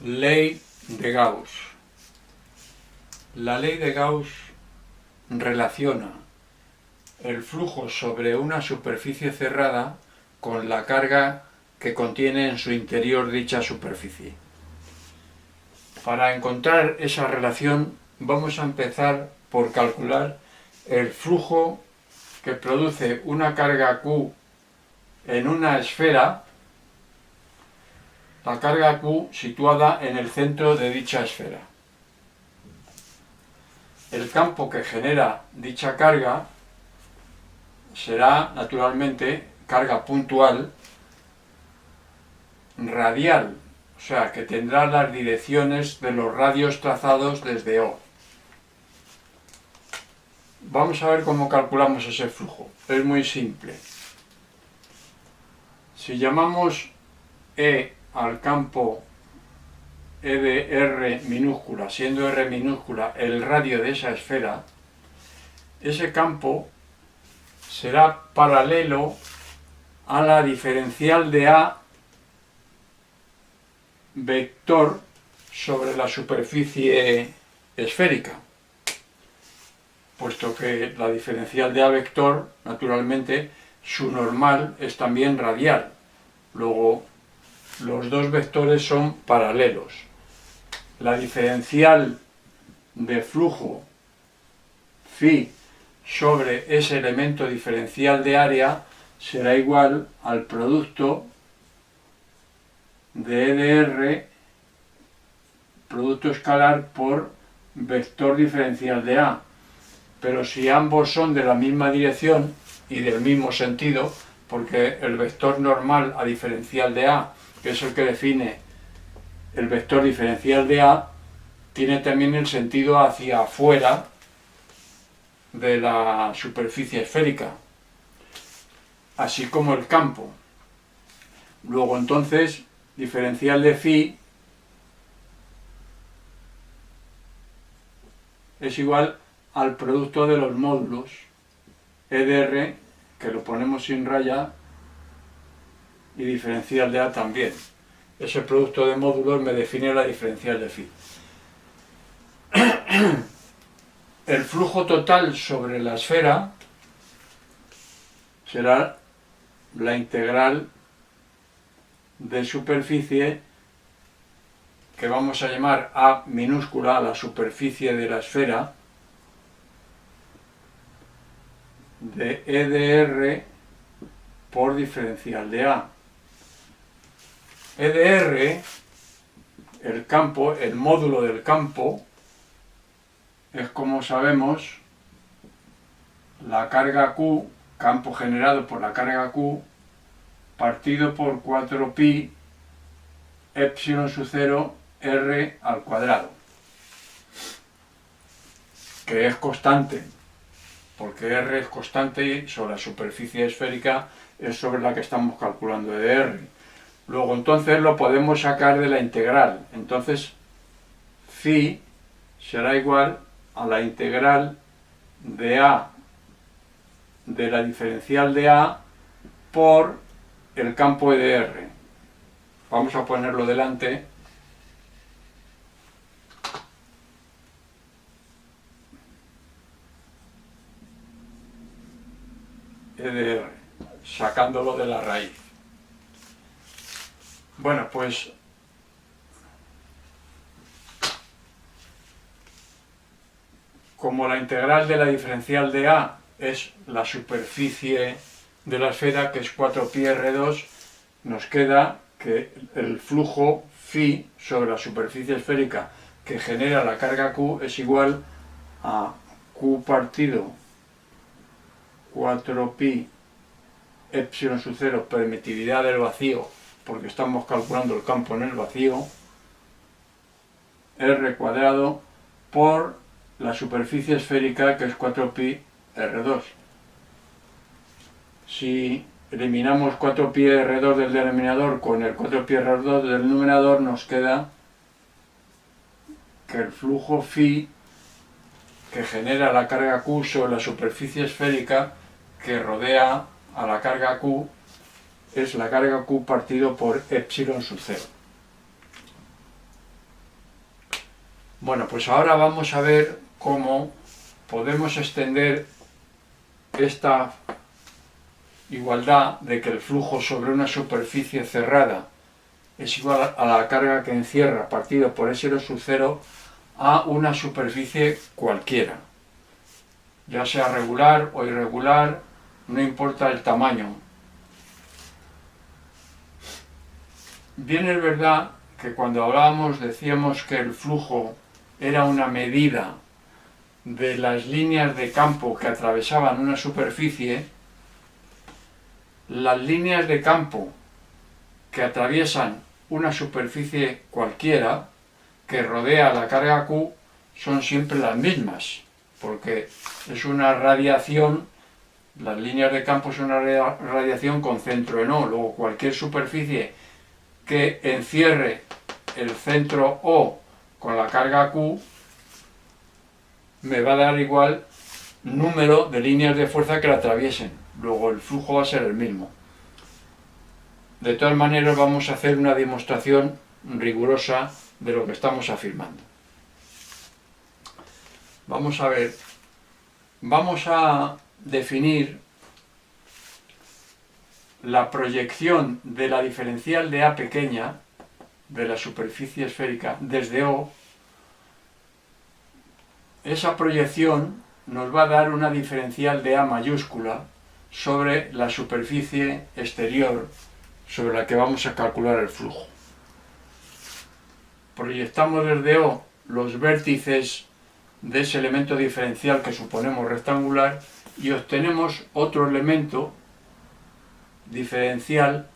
Ley de Gauss. La ley de Gauss relaciona el flujo sobre una superficie cerrada con la carga que contiene en su interior dicha superficie. Para encontrar esa relación vamos a empezar por calcular el flujo que produce una carga Q en una esfera, la carga Q situada en el centro de dicha esfera. El campo que genera dicha carga será naturalmente carga puntual radial, o sea que tendrá las direcciones de los radios trazados desde O. Vamos a ver cómo calculamos ese flujo. Es muy simple. Si llamamos E al campo E de R minúscula, siendo R minúscula el radio de esa esfera, ese campo será paralelo a la diferencial de A vector sobre la superficie esférica, puesto que la diferencial de A vector, naturalmente, su normal es también radial. Luego, los dos vectores son paralelos. La diferencial de flujo phi sobre ese elemento diferencial de área será igual al producto de E de R, producto escalar por vector diferencial de A. Pero si ambos son de la misma dirección y del mismo sentido, porque el vector normal a diferencial de A, que es el que define el vector diferencial de A, tiene también el sentido hacia afuera de la superficie esférica, así como el campo. Luego entonces, diferencial de phi es igual al producto de los módulos E de R, que lo ponemos sin raya, y diferencial de A también. Ese producto de módulos me define la diferencial de phi. El flujo total sobre la esfera será la integral de superficie que vamos a llamar A minúscula, a la superficie de la esfera, de E de R por diferencial de A. E de R, el campo, el módulo del campo, es, como sabemos, la carga Q, campo generado por la carga Q, partido por 4pi epsilon sub 0 R al cuadrado, que es constante, porque R es constante y sobre la superficie esférica es sobre la que estamos calculando E de R. Luego entonces lo podemos sacar de la integral. Entonces phi será igual a la integral de A de la diferencial de A por el campo E de R. Vamos a ponerlo delante. E de R, sacándolo de la raíz. Bueno, pues como la integral de la diferencial de A es la superficie de la esfera, que es 4pi R2, nos queda que el flujo phi sobre la superficie esférica que genera la carga Q es igual a Q partido 4pi epsilon sub 0 permitividad del vacío, porque estamos calculando el campo en el vacío, R cuadrado por la superficie esférica, que es 4pi R2. Si eliminamos 4pi R2 del denominador con el 4pi R2 del numerador, nos queda que el flujo phi que genera la carga Q sobre la superficie esférica que rodea a la carga Q es la carga Q partido por epsilon sub 0. Bueno, pues ahora vamos a ver cómo podemos extender esta igualdad de que el flujo sobre una superficie cerrada es igual a la carga que encierra partido por S0 sub 0 a una superficie cualquiera, ya sea regular o irregular, no importa el tamaño. Bien es verdad que cuando hablábamos decíamos que el flujo era una medida de las líneas de campo que atravesaban una superficie. Las líneas de campo que atraviesan una superficie cualquiera que rodea la carga Q son siempre las mismas, porque es una radiación, las líneas de campo son una radiación con centro en O. Luego cualquier superficie que encierre el centro O con la carga Q me va a dar igual número de líneas de fuerza que la atraviesen. Luego el flujo va a ser el mismo. De todas maneras vamos a hacer una demostración rigurosa de lo que estamos afirmando. Vamos a ver, vamos a definir la proyección de la diferencial de A pequeña de la superficie esférica desde O. Esa proyección nos va a dar una diferencial de A mayúscula sobre la superficie exterior sobre la que vamos a calcular el flujo. Proyectamos desde O los vértices de ese elemento diferencial que suponemos rectangular y obtenemos otro elemento diferencial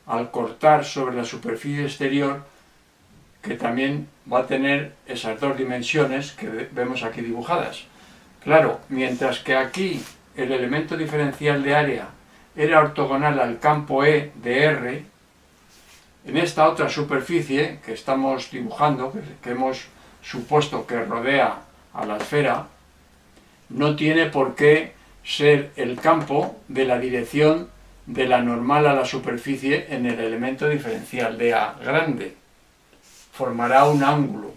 al cortar sobre la superficie exterior que también va a tener esas dos dimensiones que vemos aquí dibujadas. Claro, mientras que aquí el elemento diferencial de área era ortogonal al campo E de R, en esta otra superficie que estamos dibujando, que hemos supuesto que rodea a la esfera, no tiene por qué ser el campo de la dirección de la normal a la superficie en el elemento diferencial de A grande. Formará un ángulo.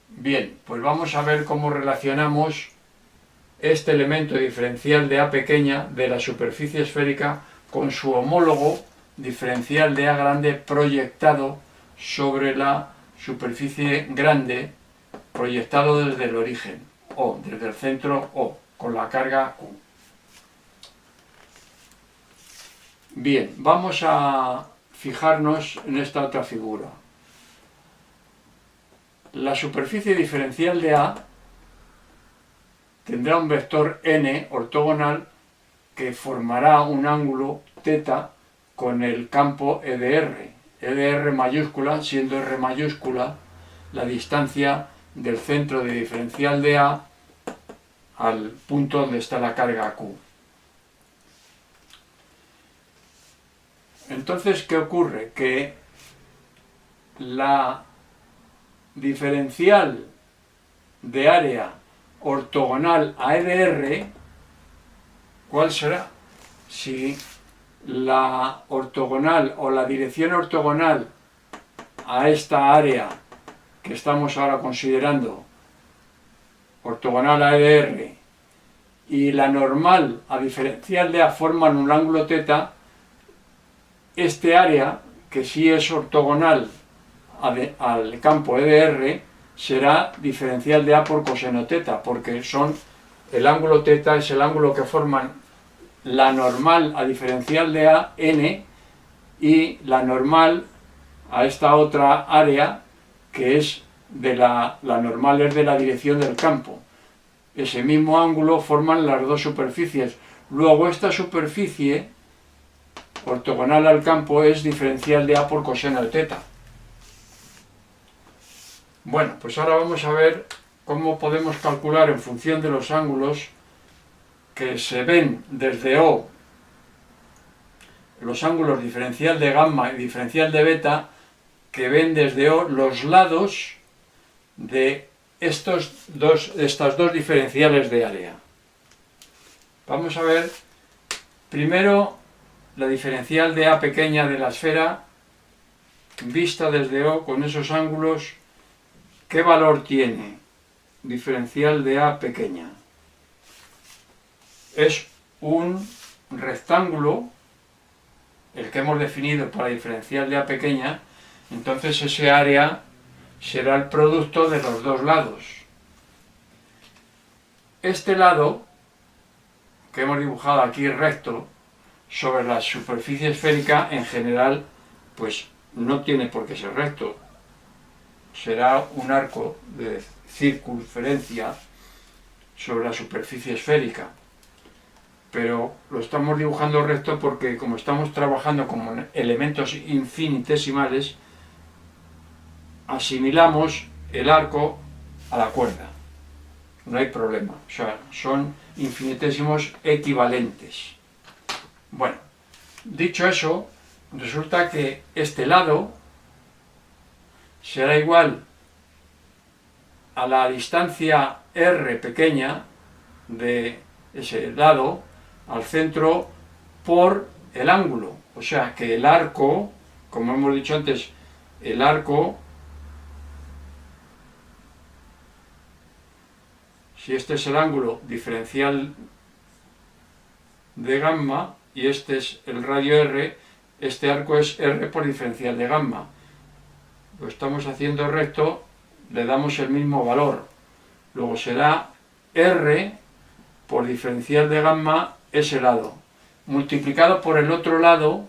Bien, pues vamos a ver cómo relacionamos este elemento diferencial de A pequeña de la superficie esférica con su homólogo diferencial de A grande proyectado sobre la superficie grande, proyectado desde el origen, O, desde el centro O, con la carga Q. Bien, vamos a fijarnos en esta otra figura. La superficie diferencial de A tendrá un vector n ortogonal que formará un ángulo θ con el campo E de R. E de R mayúscula, siendo R mayúscula la distancia del centro de diferencial de A al punto donde está la carga Q. Entonces, ¿qué ocurre? Que la diferencial de área ortogonal a E de R, ¿cuál será? Si la ortogonal o la dirección ortogonal a esta área que estamos ahora considerando, ortogonal a E de R, y la normal a diferencial de A forman un ángulo θ, este área, que sí es ortogonal al campo E de R, será diferencial de A por coseno θ, porque el ángulo θ es el ángulo que forman la normal a diferencial de A, n, y la normal a esta otra área, que es de la normal es de la dirección del campo. Ese mismo ángulo forman las dos superficies. Luego esta superficie ortogonal al campo es diferencial de A por coseno de θ. Bueno, pues ahora vamos a ver cómo podemos calcular en función de los ángulos que se ven desde O, los ángulos diferencial de gamma y diferencial de beta, que ven desde O los lados de estas dos diferenciales de área. Vamos a ver primero la diferencial de A pequeña de la esfera, vista desde O con esos ángulos, ¿qué valor tiene? Diferencial de A pequeña. Es un rectángulo, el que hemos definido para diferencial de A pequeña, entonces ese área será el producto de los dos lados. Este lado, que hemos dibujado aquí recto, sobre la superficie esférica, en general, pues no tiene por qué ser recto. Será un arco de circunferencia sobre la superficie esférica. Pero lo estamos dibujando recto porque como estamos trabajando con elementos infinitesimales, asimilamos el arco a la cuerda. No hay problema. O sea, son infinitesimos equivalentes. Bueno, dicho eso, resulta que este lado será igual a la distancia r pequeña de ese lado al centro por el ángulo. O sea que el arco, como hemos dicho antes, el arco, si este es el ángulo diferencial de gamma y este es el radio r, este arco es r por diferencial de gamma. Lo estamos haciendo recto, le damos el mismo valor. Luego será r por diferencial de gamma ese lado, multiplicado por el otro lado,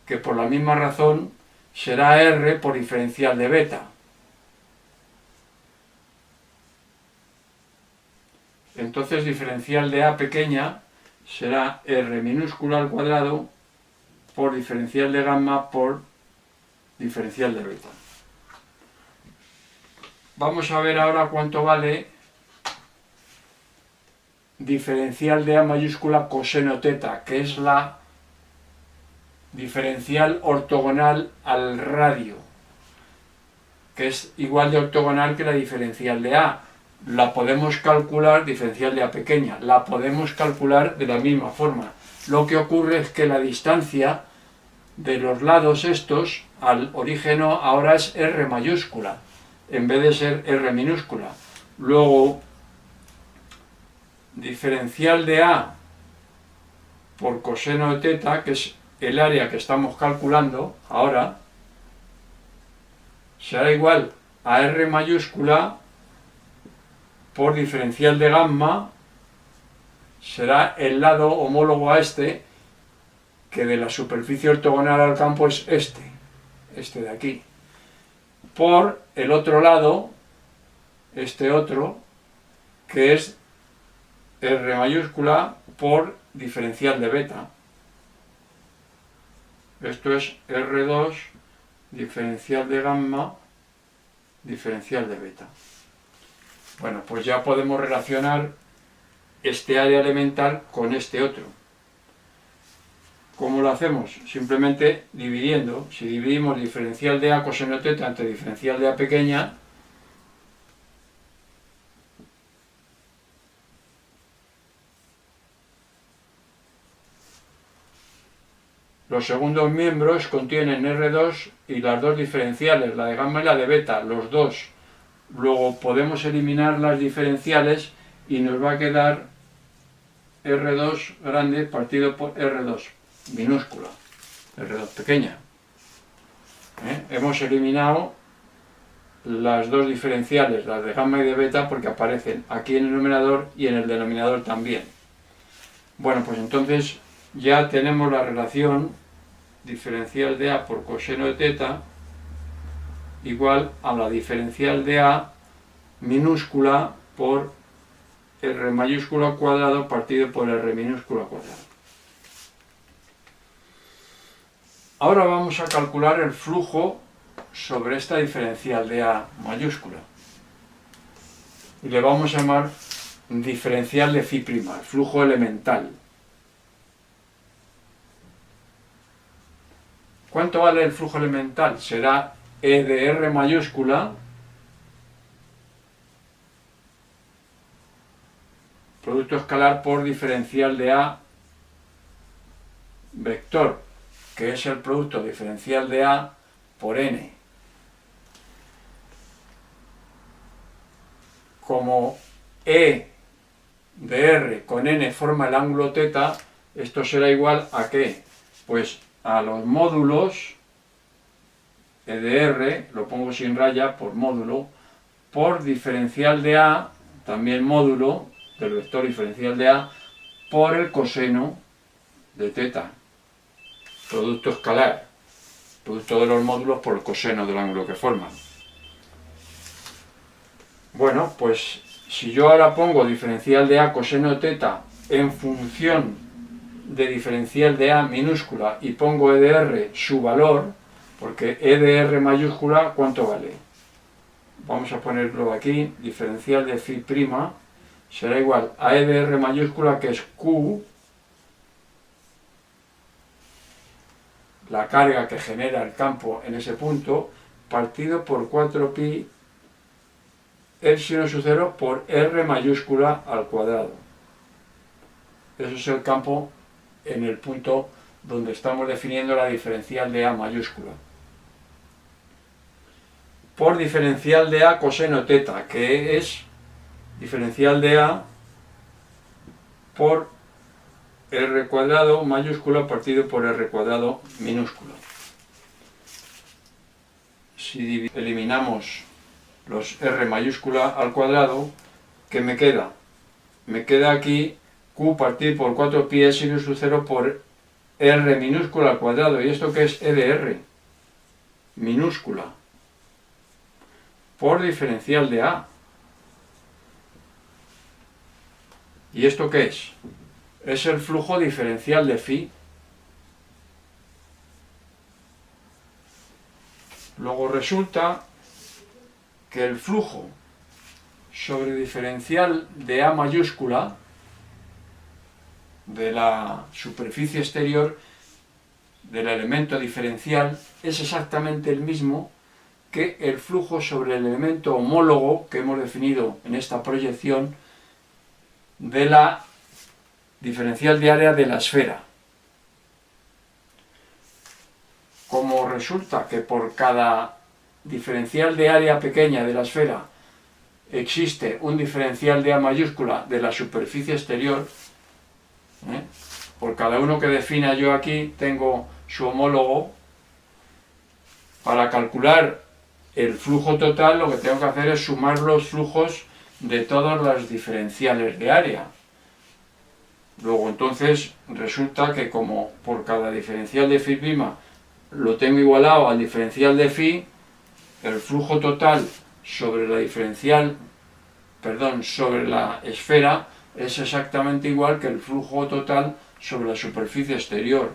que por la misma razón será r por diferencial de beta. Entonces diferencial de A pequeña será r minúscula al cuadrado por diferencial de gamma por diferencial de beta. Vamos a ver ahora cuánto vale diferencial de A mayúscula coseno teta, que es la diferencial ortogonal al radio, que es igual de ortogonal que la diferencial de A. La podemos calcular, diferencial de A pequeña, la podemos calcular de la misma forma. Lo que ocurre es que la distancia de los lados estos al origen ahora es r mayúscula, en vez de ser r minúscula. Luego, diferencial de A por coseno de teta, que es el área que estamos calculando ahora, será igual a r mayúscula por diferencial de gamma, será el lado homólogo a este, que de la superficie ortogonal al campo es este de aquí, por el otro lado, este otro, que es r mayúscula por diferencial de beta. Esto es r2 diferencial de gamma diferencial de beta. Bueno, pues ya podemos relacionar este área elemental con este otro. ¿Cómo lo hacemos? Simplemente dividiendo. Si dividimos diferencial de A coseno teta entre diferencial de A pequeña, los segundos miembros contienen R2 y las dos diferenciales, la de gamma y la de beta, los dos. Luego podemos eliminar las diferenciales y nos va a quedar R2 grande partido por R2 minúscula, R2 pequeña. Hemos eliminado las dos diferenciales, las de gamma y de beta, porque aparecen aquí en el numerador y en el denominador también. Bueno, pues entonces ya tenemos la relación diferencial de A por coseno de teta igual a la diferencial de A minúscula por r mayúscula cuadrado partido por r minúscula cuadrado. Ahora vamos a calcular el flujo sobre esta diferencial de A mayúscula. Y le vamos a llamar diferencial de phi', el flujo elemental. ¿Cuánto vale el flujo elemental? Será E de R mayúscula producto escalar por diferencial de A vector, que es el producto diferencial de A por n. Como E de R con n forma el ángulo θ, esto será igual a ¿qué? Pues a los módulos E de R, lo pongo sin raya por módulo, por diferencial de A, también módulo del vector diferencial de A, por el coseno de θ, producto escalar, producto de los módulos por el coseno del ángulo que forman. Bueno, pues si yo ahora pongo diferencial de A coseno de θ en función de diferencial de A minúscula y pongo E de R su valor, porque E de R mayúscula, ¿cuánto vale? Vamos a ponerlo aquí, diferencial de phi' será igual a E de R mayúscula, que es Q, la carga que genera el campo en ese punto, partido por 4pi epsilon sub 0 por R mayúscula al cuadrado. Eso es el campo en el punto donde estamos definiendo la diferencial de A mayúscula. Por diferencial de A coseno θ, que es diferencial de A por R cuadrado mayúscula partido por R cuadrado minúscula. Si eliminamos los R mayúscula al cuadrado, ¿qué me queda? Me queda aquí Q partido por 4pi epsilon sub 0 por R minúscula al cuadrado. ¿Y esto qué es? E de R minúscula por diferencial de A. ¿Y esto qué es? Es el flujo diferencial de phi. Luego resulta que el flujo sobre diferencial de A mayúscula de la superficie exterior del elemento diferencial es exactamente el mismo que el flujo sobre el elemento homólogo que hemos definido en esta proyección de la diferencial de área de la esfera. Como resulta que por cada diferencial de área pequeña de la esfera existe un diferencial de A mayúscula de la superficie exterior, por cada uno que defina yo aquí tengo su homólogo. Para calcular el flujo total lo que tengo que hacer es sumar los flujos de todas las diferenciales de área. Luego entonces resulta que como por cada diferencial de phi' lo tengo igualado al diferencial de phi, el flujo total sobre la diferencial, sobre la esfera es exactamente igual que el flujo total sobre la superficie exterior,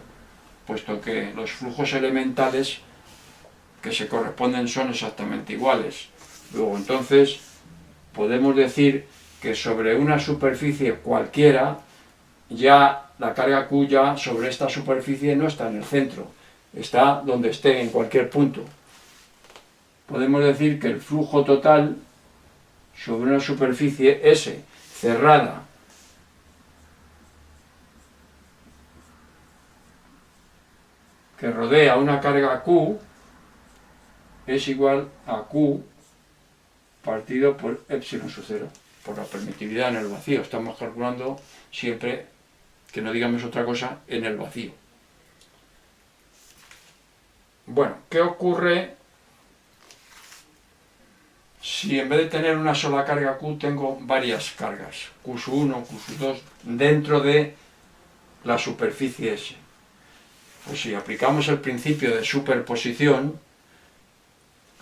puesto que los flujos elementales que se corresponden son exactamente iguales. Luego entonces podemos decir que sobre una superficie cualquiera, ya la carga Q ya sobre esta superficie no está en el centro, está donde esté, en cualquier punto. Podemos decir que el flujo total sobre una superficie S cerrada que rodea una carga Q es igual a Q partido por epsilon sub 0, por la permitividad en el vacío. Estamos calculando siempre, que no digamos otra cosa, en el vacío. Bueno, ¿qué ocurre si en vez de tener una sola carga Q tengo varias cargas, Q sub 1, Q sub 2, dentro de la superficie S? Pues si aplicamos el principio de superposición,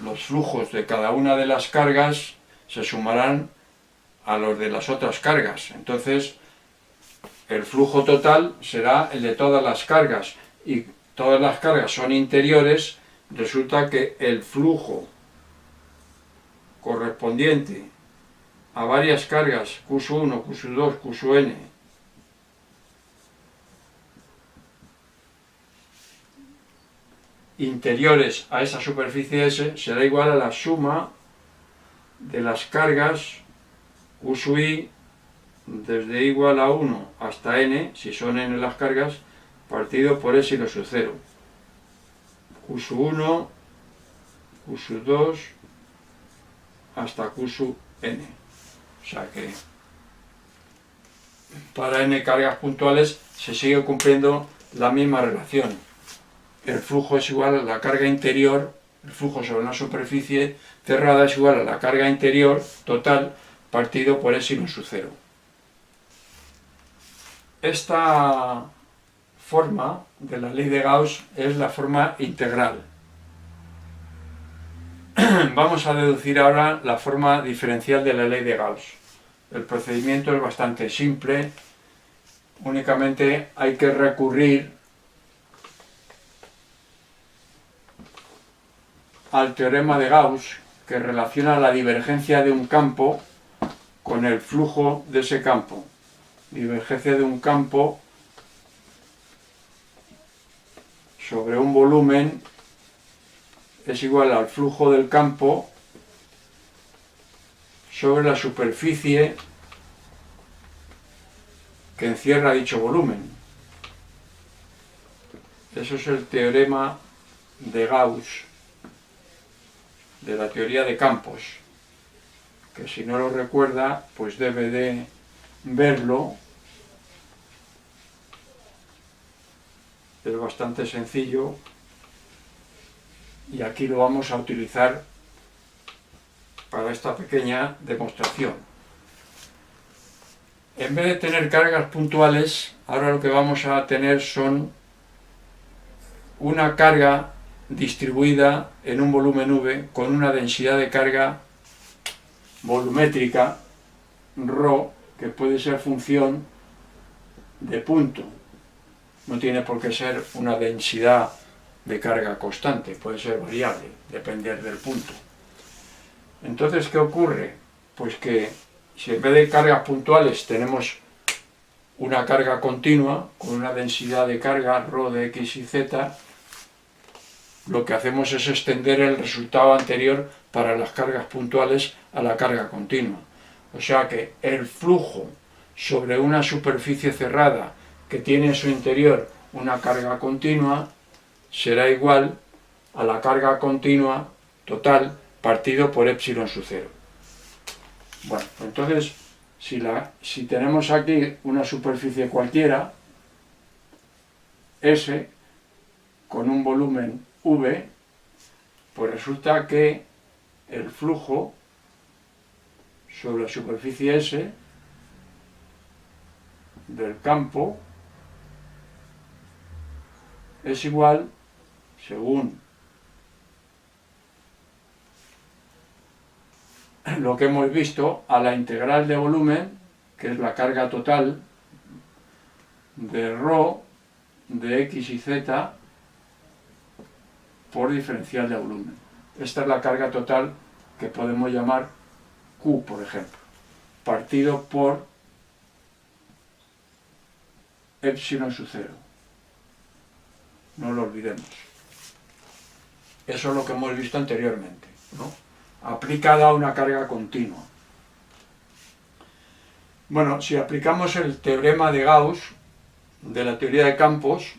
los flujos de cada una de las cargas se sumarán a los de las otras cargas. Entonces, el flujo total será el de todas las cargas, y todas las cargas son interiores. Resulta que el flujo correspondiente a varias cargas, Q sub 1, Q sub 2, Q sub n, interiores a esa superficie S, será igual a la suma de las cargas Q sub i desde igual a 1 hasta n, si son n las cargas, partido por epsilon sub 0. Q sub 1 Q sub 2 hasta Q sub n. O sea que para n cargas puntuales se sigue cumpliendo la misma relación. El flujo es igual a la carga interior, el flujo sobre una superficie cerrada es igual a la carga interior total partido por epsilon sub 0. Esta forma de la ley de Gauss es la forma integral. Vamos a deducir ahora la forma diferencial de la ley de Gauss. El procedimiento es bastante simple, únicamente hay que recurrir al teorema de Gauss, que relaciona la divergencia de un campo con el flujo de ese campo. Divergencia de un campo sobre un volumen es igual al flujo del campo sobre la superficie que encierra dicho volumen. Eso es el teorema de Gauss, de la teoría de campos, que si no lo recuerda, pues debe de verlo. Es bastante sencillo y aquí lo vamos a utilizar para esta pequeña demostración. En vez de tener cargas puntuales, ahora lo que vamos a tener son una carga distribuida en un volumen V con una densidad de carga volumétrica ρ, que puede ser función de punto. No tiene por qué ser una densidad de carga constante, puede ser variable, depender del punto. Entonces, ¿qué ocurre? Pues que si en vez de cargas puntuales tenemos una carga continua con una densidad de carga ρ de x y z, lo que hacemos es extender el resultado anterior para las cargas puntuales a la carga continua. O sea que el flujo sobre una superficie cerrada que tiene en su interior una carga continua será igual a la carga continua total partido por epsilon sub 0. Bueno, entonces si tenemos aquí una superficie cualquiera, S, con un volumen V, pues resulta que el flujo sobre la superficie S del campo es igual, según lo que hemos visto, a la integral de volumen, que es la carga total de ρ de x y z por diferencial de volumen. Esta es la carga total que podemos llamar Q, por ejemplo, partido por epsilon sub 0. No lo olvidemos. Eso es lo que hemos visto anteriormente, ¿no? Aplicada a una carga continua. Bueno, si aplicamos el teorema de Gauss de la teoría de campos,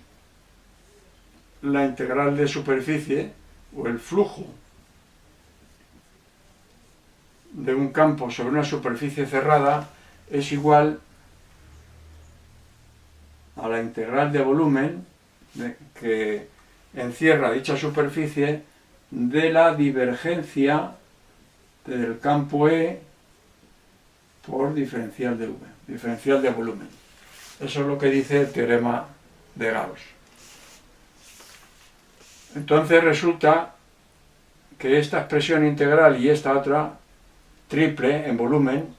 la integral de superficie o el flujo de un campo sobre una superficie cerrada es igual a la integral de volumen que encierra dicha superficie de la divergencia del campo E por diferencial de V, diferencial de volumen. Eso es lo que dice el teorema de Gauss. Entonces resulta que esta expresión integral y esta otra triple en volumen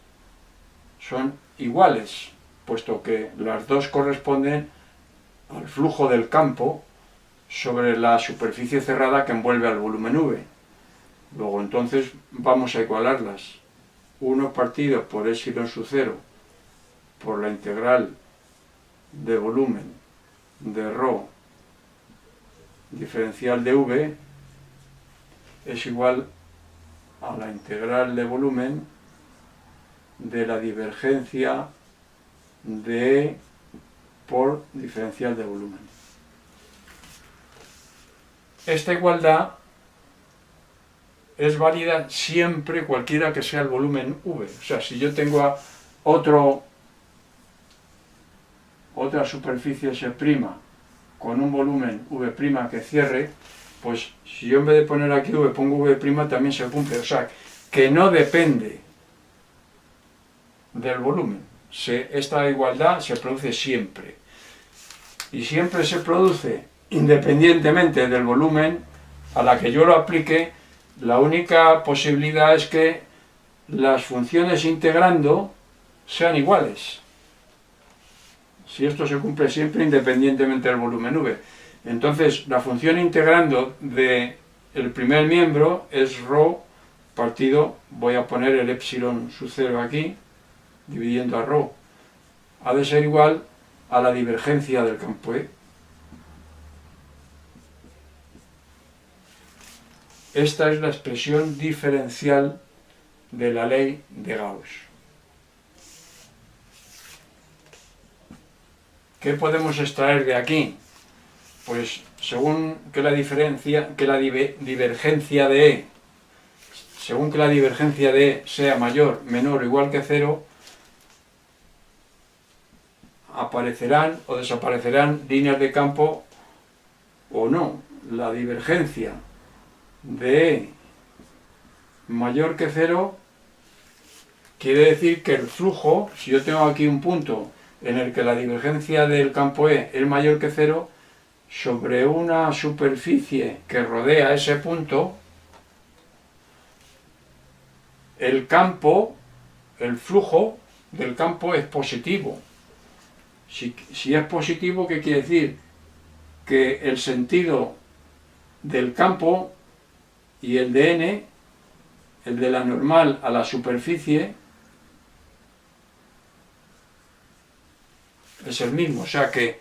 son iguales, puesto que las dos corresponden al flujo del campo sobre la superficie cerrada que envuelve al volumen V. Luego entonces vamos a igualarlas. 1 partido por epsilon sub 0 por la integral de volumen de ρ diferencial de V es igual a la integral de volumen de la divergencia de E por diferencial de volumen. Esta igualdad es válida siempre cualquiera que sea el volumen V. O sea, si yo tengo otra superficie S' con un volumen V' que cierre, pues si yo en vez de poner aquí V pongo V' también se cumple. O sea, que no depende del volumen. Esta igualdad se produce siempre. Y siempre se produce independientemente del volumen a la que yo lo aplique. La única posibilidad es que las funciones integrando sean iguales. Si esto se cumple siempre independientemente del volumen V. Entonces, la función integrando del primer miembro es ρ partido, voy a poner el epsilon sub 0 aquí, dividiendo a ρ, ha de ser igual a la divergencia del campo E. Esta es la expresión diferencial de la ley de Gauss. ¿Qué podemos extraer de aquí? Pues según que la divergencia de E, según que la divergencia de E sea mayor, menor o igual que 0, aparecerán o desaparecerán líneas de campo o no. La divergencia de E mayor que 0 quiere decir que el flujo, si yo tengo aquí un punto en el que la divergencia del campo E es mayor que 0, sobre una superficie que rodea ese punto, el flujo del campo es positivo. Si es positivo, ¿qué quiere decir? Que el sentido del campo y el de n, el de la normal a la superficie, es el mismo. O sea que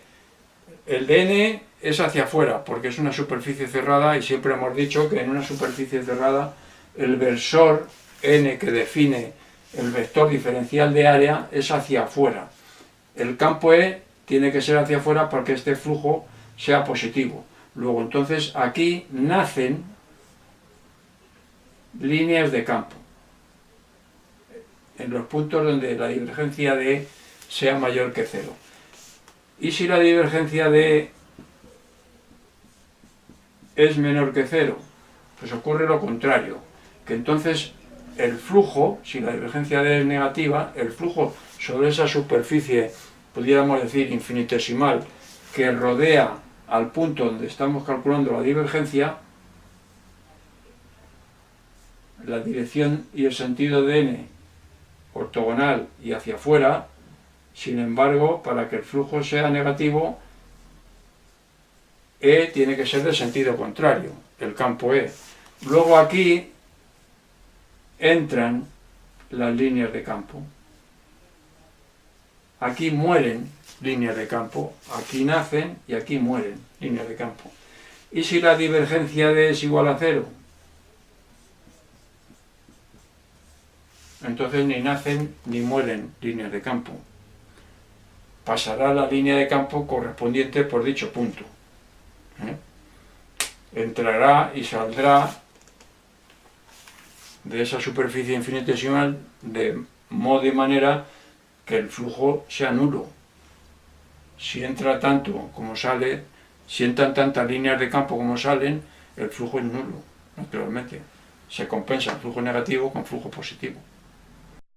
el de n es hacia afuera, porque es una superficie cerrada, y siempre hemos dicho que en una superficie cerrada el versor n que define el vector diferencial de área es hacia afuera. El campo E tiene que ser hacia afuera para que este flujo sea positivo. Luego, entonces, aquí nacen líneas de campo en los puntos donde la divergencia de E sea mayor que 0. Y si la divergencia de E es menor que 0, pues ocurre lo contrario, que entonces el flujo, si la divergencia de E es negativa, el flujo sobre esa superficie, pudiéramos decir infinitesimal, que rodea al punto donde estamos calculando la divergencia, la dirección y el sentido de n ortogonal y hacia afuera. Sin embargo, para que el flujo sea negativo, E tiene que ser de sentido contrario, el campo E. Luego aquí entran las líneas de campo. Aquí mueren líneas de campo, aquí nacen y aquí mueren líneas de campo. ¿Y si la divergencia de E es igual a 0? Entonces ni nacen ni mueren líneas de campo. Pasará la línea de campo correspondiente por dicho punto. Entrará y saldrá de esa superficie infinitesimal de modo y manera que el flujo sea nulo. Si entra tanto como sale, si entran tantas líneas de campo como salen, el flujo es nulo, naturalmente. Se compensa el flujo negativo con flujo positivo.